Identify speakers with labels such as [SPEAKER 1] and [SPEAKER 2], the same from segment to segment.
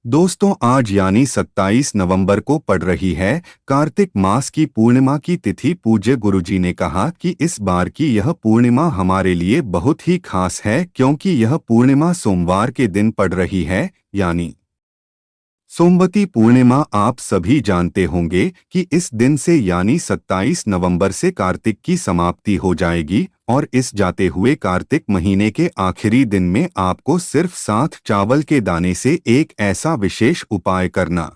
[SPEAKER 1] दोस्तों, आज यानी 27 नवंबर को पड़ रही है कार्तिक मास की पूर्णिमा की तिथि। पूज्य गुरुजी ने कहा कि इस बार की यह पूर्णिमा हमारे लिए बहुत ही खास है, क्योंकि यह पूर्णिमा सोमवार के दिन पड़ रही है, यानी सोमवती पूर्णिमा। आप सभी जानते होंगे कि इस दिन से यानी 27 नवंबर से कार्तिक की समाप्ति हो जाएगी और इस जाते हुए कार्तिक महीने के आखिरी दिन में आपको सिर्फ 7 चावल के दाने से एक ऐसा विशेष उपाय करना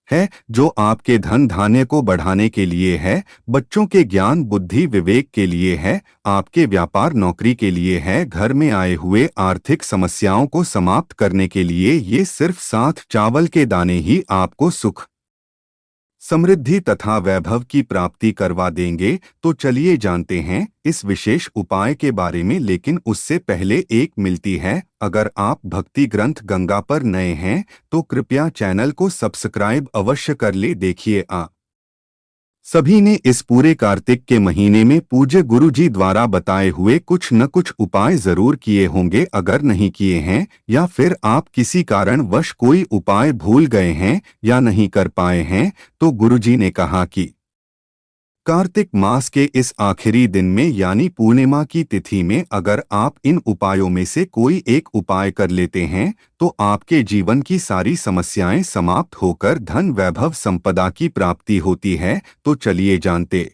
[SPEAKER 1] है जो आपके धन धान्य को बढ़ाने के लिए है, बच्चों के ज्ञान बुद्धि विवेक के लिए है, आपके व्यापार नौकरी के लिए है, घर में आए हुए आर्थिक समस्याओं को समाप्त करने के लिए। ये सिर्फ 7 चावल के दाने ही आपको सुख, समृद्धि तथा वैभव की प्राप्ति करवा देंगे। तो चलिए जानते हैं इस विशेष उपाय के बारे में, लेकिन उससे पहले एक मिलती है। अगर आप भक्ति ग्रंथ गंगा पर नए हैं तो कृपया चैनल को सब्सक्राइब अवश्य कर ले। देखिए, सभी ने इस पूरे कार्तिक के महीने में पूज्य गुरु जी द्वारा बताए हुए कुछ न कुछ उपाय जरूर किए होंगे। अगर नहीं किए हैं या फिर आप किसी कारणवश कोई उपाय भूल गए हैं या नहीं कर पाए हैं, तो गुरु जी ने कहा कि कार्तिक मास के इस आखिरी दिन में यानी पूर्णिमा की तिथि में अगर आप इन उपायों में से कोई एक उपाय कर लेते हैं तो आपके जीवन की सारी समस्याएं समाप्त होकर धन वैभव संपदा की प्राप्ति होती है। तो चलिए जानते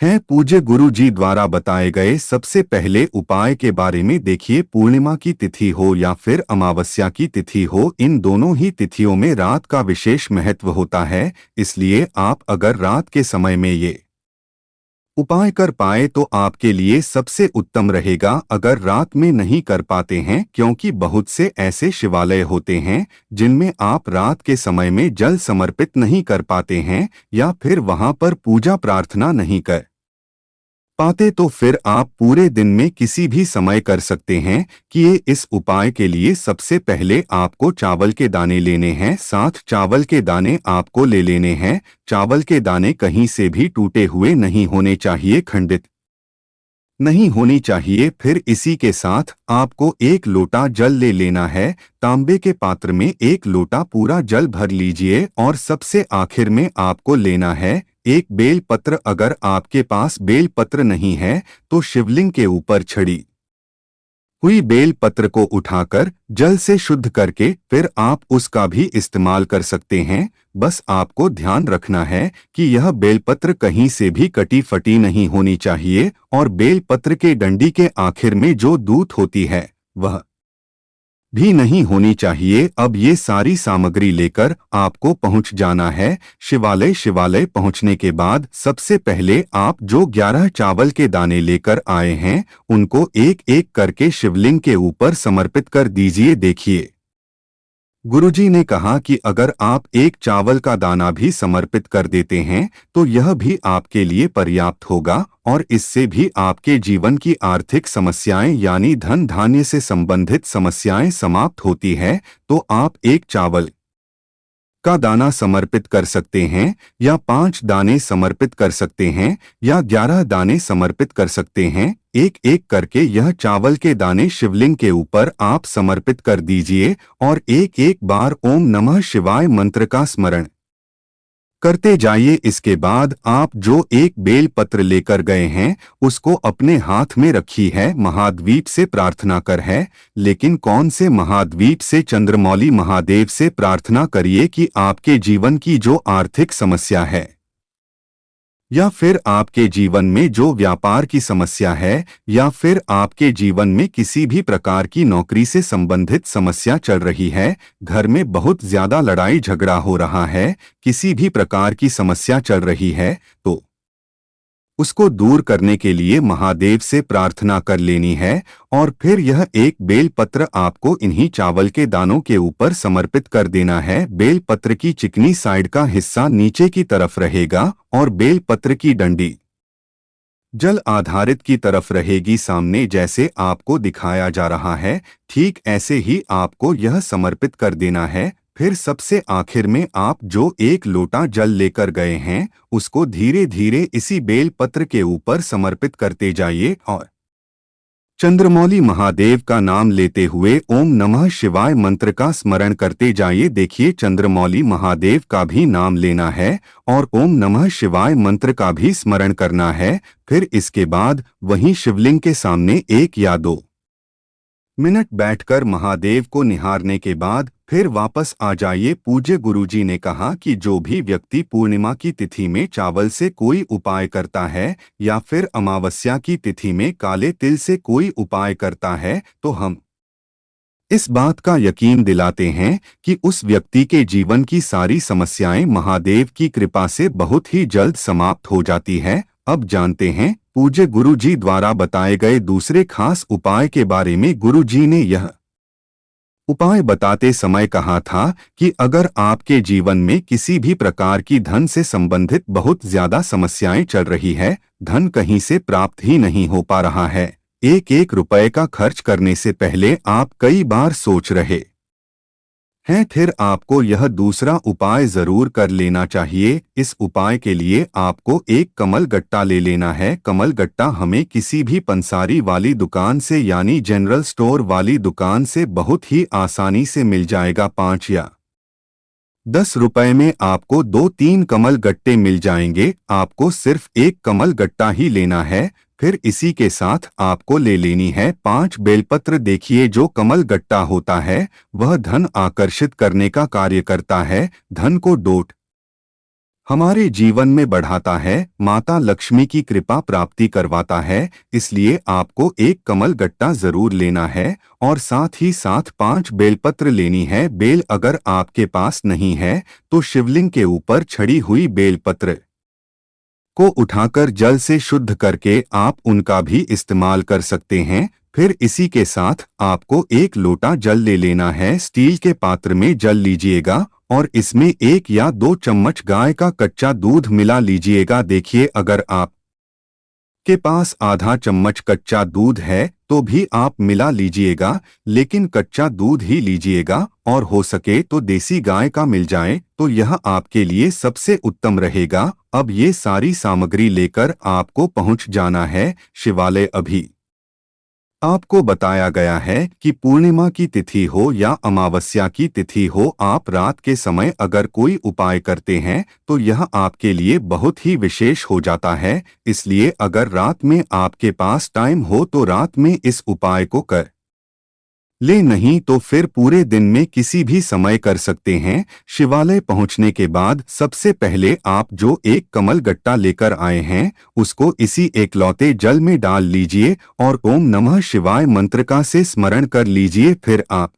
[SPEAKER 1] हैं पूज्य गुरु जी द्वारा बताए गए सबसे पहले उपाय के बारे में। देखिए, पूर्णिमा की तिथि हो या फिर अमावस्या की तिथि हो, इन दोनों ही तिथियों में रात का विशेष महत्व होता है। इसलिए आप अगर रात के समय में ये उपाय कर पाए तो आपके लिए सबसे उत्तम रहेगा। अगर रात में नहीं कर पाते हैं, क्योंकि बहुत से ऐसे शिवालय होते हैं जिनमें आप रात के समय में जल समर्पित नहीं कर पाते हैं या फिर वहां पर पूजा प्रार्थना नहीं कर पाते, तो फिर आप पूरे दिन में किसी भी समय कर सकते हैं। कि ये इस उपाय के लिए सबसे पहले आपको चावल के दाने लेने हैं। 7 चावल के दाने आपको ले लेने हैं। चावल के दाने कहीं से भी टूटे हुए नहीं होने चाहिए, खंडित नहीं होनी चाहिए। फिर इसी के साथ आपको 1 लोटा जल ले लेना है। तांबे के पात्र में 1 लोटा पूरा जल भर लीजिए और सबसे आखिर में आपको लेना है एक बेल पत्र। अगर आपके पास बेल पत्र नहीं है तो शिवलिंग के ऊपर छड़ी हुई बेल पत्र को उठाकर जल से शुद्ध करके फिर आप उसका भी इस्तेमाल कर सकते हैं। बस आपको ध्यान रखना है कि यह बेलपत्र कहीं से भी कटी फटी नहीं होनी चाहिए और बेलपत्र के डंडी के आखिर में जो दूत होती है वह भी नहीं होनी चाहिए। अब ये सारी सामग्री लेकर आपको पहुंच जाना है शिवालय। शिवालय पहुंचने के बाद सबसे पहले आप जो 11 चावल के दाने लेकर आए हैं उनको एक एक करके शिवलिंग के ऊपर समर्पित कर दीजिए। देखिए, गुरुजी ने कहा कि अगर आप 1 चावल का दाना भी समर्पित कर देते हैं तो यह भी आपके लिए पर्याप्त होगा और इससे भी आपके जीवन की आर्थिक समस्याएं यानी धन धान्य से संबंधित समस्याएं समाप्त होती है। तो आप 1 चावल का दाना समर्पित कर सकते हैं या 5 दाने समर्पित कर सकते हैं या 11 दाने समर्पित कर सकते हैं। एक एक करके यह चावल के दाने शिवलिंग के ऊपर आप समर्पित कर दीजिए और एक एक बार ओम नमः शिवाय मंत्र का स्मरण करते जाइए। इसके बाद आप जो एक बेल पत्र लेकर गए हैं उसको अपने हाथ में रखी है। महाद्वीप से प्रार्थना कर है, लेकिन कौन से महाद्वीप से? चंद्रमौली महादेव से प्रार्थना करिए कि आपके जीवन की जो आर्थिक समस्या है या फिर आपके जीवन में जो व्यापार की समस्या है या फिर आपके जीवन में किसी भी प्रकार की नौकरी से संबंधित समस्या चल रही है, घर में बहुत ज्यादा लड़ाई झगड़ा हो रहा है, किसी भी प्रकार की समस्या चल रही है, तो उसको दूर करने के लिए महादेव से प्रार्थना कर लेनी है। और फिर यह एक बेल पत्र आपको इन्हीं चावल के दानों के ऊपर समर्पित कर देना है। बेल पत्र की चिकनी साइड का हिस्सा नीचे की तरफ रहेगा और बेल पत्र की डंडी जल आधारित की तरफ रहेगी, सामने जैसे आपको दिखाया जा रहा है ठीक ऐसे ही आपको यह समर्पित कर देना है। फिर सबसे आखिर में आप जो 1 लोटा जल लेकर गए हैं उसको धीरे धीरे इसी बेल पत्र के ऊपर समर्पित करते जाइए और चंद्रमौली महादेव का नाम लेते हुए ओम नमः शिवाय मंत्र का स्मरण करते जाइए। देखिए, चंद्रमौली महादेव का भी नाम लेना है और ओम नमः शिवाय मंत्र का भी स्मरण करना है। फिर इसके बाद वहीं शिवलिंग के सामने 1 या 2 मिनट बैठकर महादेव को निहारने के बाद फिर वापस आ जाइए। पूज्य गुरुजी ने कहा कि जो भी व्यक्ति पूर्णिमा की तिथि में चावल से कोई उपाय करता है या फिर अमावस्या की तिथि में काले तिल से कोई उपाय करता है, तो हम इस बात का यकीन दिलाते हैं कि उस व्यक्ति के जीवन की सारी समस्याएं महादेव की कृपा से बहुत ही जल्द समाप्त हो जाती है। अब जानते हैं पूज्य गुरुजी द्वारा बताए गए दूसरे खास उपाय के बारे में। गुरुजी ने यह उपाय बताते समय कहा था कि अगर आपके जीवन में किसी भी प्रकार की धन से संबंधित बहुत ज्यादा समस्याएं चल रही है, धन कहीं से प्राप्त ही नहीं हो पा रहा है, एक एक रुपए का खर्च करने से पहले आप कई बार सोच रहे हैं, फिर आपको यह दूसरा उपाय जरूर कर लेना चाहिए। इस उपाय के लिए आपको एक कमल गट्टा ले लेना है। कमल गट्टा हमें किसी भी पंसारी वाली दुकान से यानी जनरल स्टोर वाली दुकान से बहुत ही आसानी से मिल जाएगा। 5 या 10 रुपए में आपको 2-3 कमल गट्टे मिल जाएंगे। आपको सिर्फ एक कमल गट्टा ही लेना है। फिर इसी के साथ आपको ले लेनी है 5 बेलपत्र। देखिए, जो कमल गट्टा होता है वह धन आकर्षित करने का कार्य करता है, धन को डोट हमारे जीवन में बढ़ाता है, माता लक्ष्मी की कृपा प्राप्ति करवाता है। इसलिए आपको एक कमल गट्टा जरूर लेना है और साथ ही साथ 5 बेलपत्र लेनी है। बेल अगर आपके पास नहीं है तो शिवलिंग के ऊपर छड़ी हुई बेलपत्र को उठाकर जल से शुद्ध करके आप उनका भी इस्तेमाल कर सकते हैं। फिर इसी के साथ आपको 1 लोटा जल ले लेना है। स्टील के पात्र में जल लीजिएगा और इसमें 1 या 2 चम्मच गाय का कच्चा दूध मिला लीजिएगा। देखिए, अगर आप के पास आधा चम्मच कच्चा दूध है तो भी आप मिला लीजिएगा, लेकिन कच्चा दूध ही लीजिएगा और हो सके तो देसी गाय का मिल जाए तो यह आपके लिए सबसे उत्तम रहेगा। अब ये सारी सामग्री लेकर आपको पहुंच जाना है शिवालय। अभी आपको बताया गया है कि पूर्णिमा की तिथि हो या अमावस्या की तिथि हो, आप रात के समय अगर कोई उपाय करते हैं तो यह आपके लिए बहुत ही विशेष हो जाता है। इसलिए अगर रात में आपके पास टाइम हो तो रात में इस उपाय को कर ले, नहीं तो फिर पूरे दिन में किसी भी समय कर सकते हैं। शिवालय पहुंचने के बाद सबसे पहले आप जो एक कमल गट्टा लेकर आए हैं उसको इसी एकलौते जल में डाल लीजिए और ओम नमः शिवाय मंत्र का से स्मरण कर लीजिए। फिर आप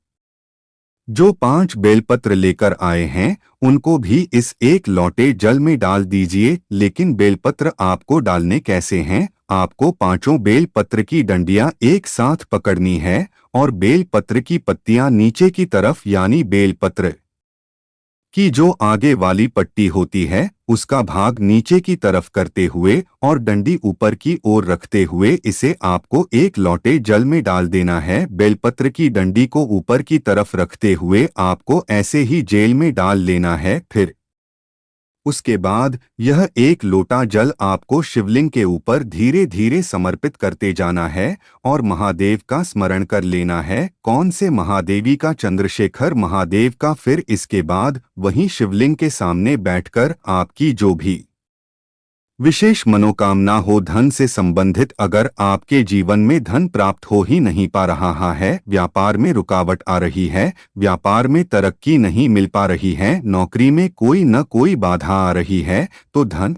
[SPEAKER 1] जो 5 बेलपत्र लेकर आए हैं उनको भी इस एक लोटे जल में डाल दीजिए। लेकिन बेलपत्र आपको डालने कैसे हैं? आपको 5 बेलपत्र की डंडियां एक साथ पकड़नी है और बेलपत्र की पत्तियां नीचे की तरफ यानी बेलपत्र की जो आगे वाली पट्टी होती है उसका भाग नीचे की तरफ करते हुए और डंडी ऊपर की ओर रखते हुए इसे आपको एक लोटे जल में डाल देना है। बेलपत्र की डंडी को ऊपर की तरफ रखते हुए आपको ऐसे ही जेल में डाल लेना है। फिर उसके बाद यह एक लोटा जल आपको शिवलिंग के ऊपर धीरे धीरे समर्पित करते जाना है और महादेव का स्मरण कर लेना है। कौन से महादेवी का? चंद्रशेखर महादेव का। फिर इसके बाद वहीं शिवलिंग के सामने बैठकर आपकी जो भी विशेष मनोकामना हो धन से संबंधित, अगर आपके जीवन में धन प्राप्त हो ही नहीं पा रहा है, व्यापार में रुकावट आ रही है, व्यापार में तरक्की नहीं मिल पा रही है, नौकरी में कोई न कोई बाधा आ रही है, तो धन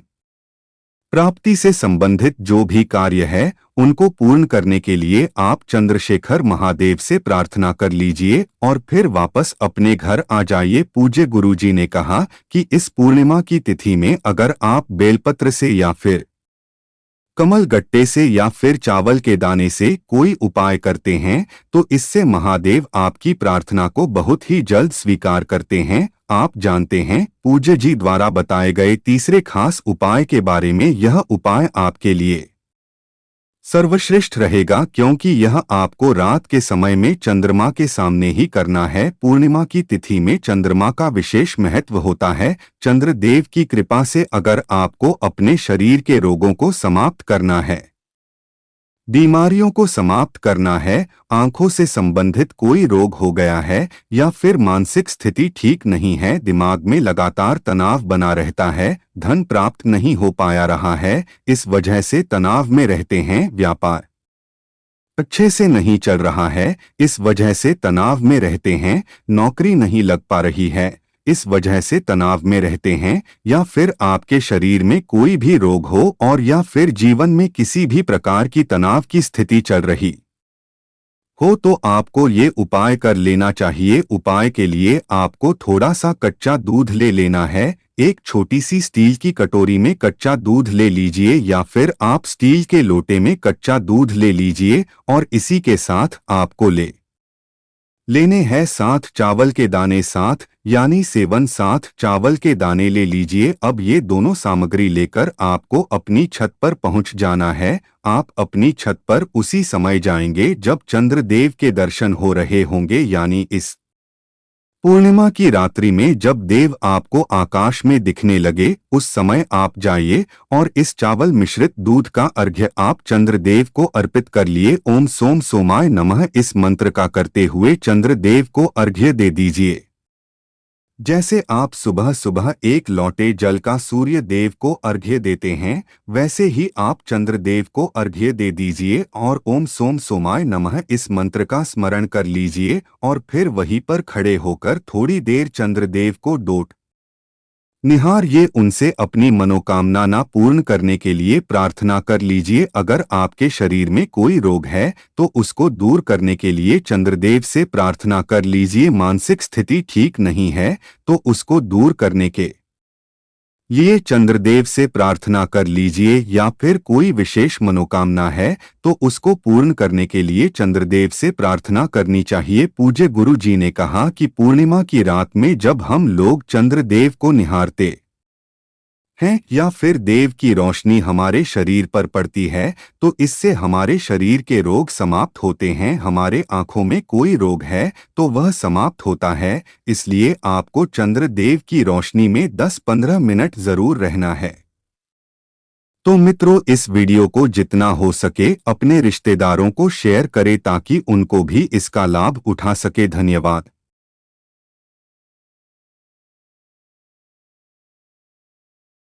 [SPEAKER 1] प्राप्ति से संबंधित जो भी कार्य है उनको पूर्ण करने के लिए आप चंद्रशेखर महादेव से प्रार्थना कर लीजिए और फिर वापस अपने घर आ जाइए। पूज्य गुरुजी ने कहा कि इस पूर्णिमा की तिथि में अगर आप बेलपत्र से या फिर कमल गट्टे से या फिर चावल के दाने से कोई उपाय करते हैं तो इससे महादेव आपकी प्रार्थना को बहुत ही जल्द स्वीकार करते हैं। आप जानते हैं पूज्य जी द्वारा बताए गए तीसरे खास उपाय के बारे में। यह उपाय आपके लिए सर्वश्रेष्ठ रहेगा क्योंकि यह आपको रात के समय में चंद्रमा के सामने ही करना है। पूर्णिमा की तिथि में चंद्रमा का विशेष महत्व होता है। चंद्रदेव की कृपा से अगर आपको अपने शरीर के रोगों को समाप्त करना है, बीमारियों को समाप्त करना है, आंखों से संबंधित कोई रोग हो गया है या फिर मानसिक स्थिति ठीक नहीं है, दिमाग में लगातार तनाव बना रहता है, धन प्राप्त नहीं हो पाया रहा है, इस वजह से तनाव में रहते हैं, व्यापार अच्छे से नहीं चल रहा है, इस वजह से तनाव में रहते हैं, नौकरी नहीं लग पा रही है, इस वजह से तनाव में रहते हैं, या फिर आपके शरीर में कोई भी रोग हो और या फिर जीवन में किसी भी प्रकार की तनाव की स्थिति चल रही हो, तो आपको ये उपाय कर लेना चाहिए। उपाय के लिए आपको थोड़ा सा कच्चा दूध ले लेना है। एक छोटी सी स्टील की कटोरी में कच्चा दूध ले लीजिए या फिर आप स्टील के लोटे में कच्चा दूध ले लीजिए और इसी के साथ आपको लेने हैं 7 चावल के दाने, 7 यानी 7 चावल के दाने ले लीजिए। अब ये दोनों सामग्री लेकर आपको अपनी छत पर पहुंच जाना है। आप अपनी छत पर उसी समय जाएंगे जब चंद्रदेव के दर्शन हो रहे होंगे, यानी इस पूर्णिमा की रात्रि में जब देव आपको आकाश में दिखने लगे, उस समय आप जाइए और इस चावल मिश्रित दूध का अर्घ्य आप चंद्रदेव को अर्पित कर लिए। ओम सोम सोमाय नमः इस मंत्र का करते हुए चंद्रदेव को अर्घ्य दे दीजिए। जैसे आप सुबह सुबह एक लौटे जल का सूर्य देव को अर्घ्य देते हैं, वैसे ही आप चंद्रदेव को अर्घ्य दे दीजिए और ओम सोम सोमाय नमः इस मंत्र का स्मरण कर लीजिए और फिर वहीं पर खड़े होकर थोड़ी देर चंद्रदेव को डोट निहार ये उनसे अपनी मनोकामना ना पूर्ण करने के लिए प्रार्थना कर लीजिए। अगर आपके शरीर में कोई रोग है तो उसको दूर करने के लिए चंद्रदेव से प्रार्थना कर लीजिए। मानसिक स्थिति ठीक नहीं है तो उसको दूर करने के लिए चंद्रदेव से प्रार्थना कर लीजिए, या फिर कोई विशेष मनोकामना है तो उसको पूर्ण करने के लिए चंद्रदेव से प्रार्थना करनी चाहिए। पूज्य गुरु जी ने कहा कि पूर्णिमा की रात में जब हम लोग चंद्रदेव को निहारते हैं या फिर देव की रोशनी हमारे शरीर पर पड़ती है तो इससे हमारे शरीर के रोग समाप्त होते हैं। हमारे आंखों में कोई रोग है तो वह समाप्त होता है, इसलिए आपको चंद्रदेव की रोशनी में 10-15 मिनट जरूर रहना है। तो मित्रों, इस वीडियो को जितना हो सके अपने रिश्तेदारों को शेयर करें ताकि उनको भी इसका लाभ उठा सके। धन्यवाद।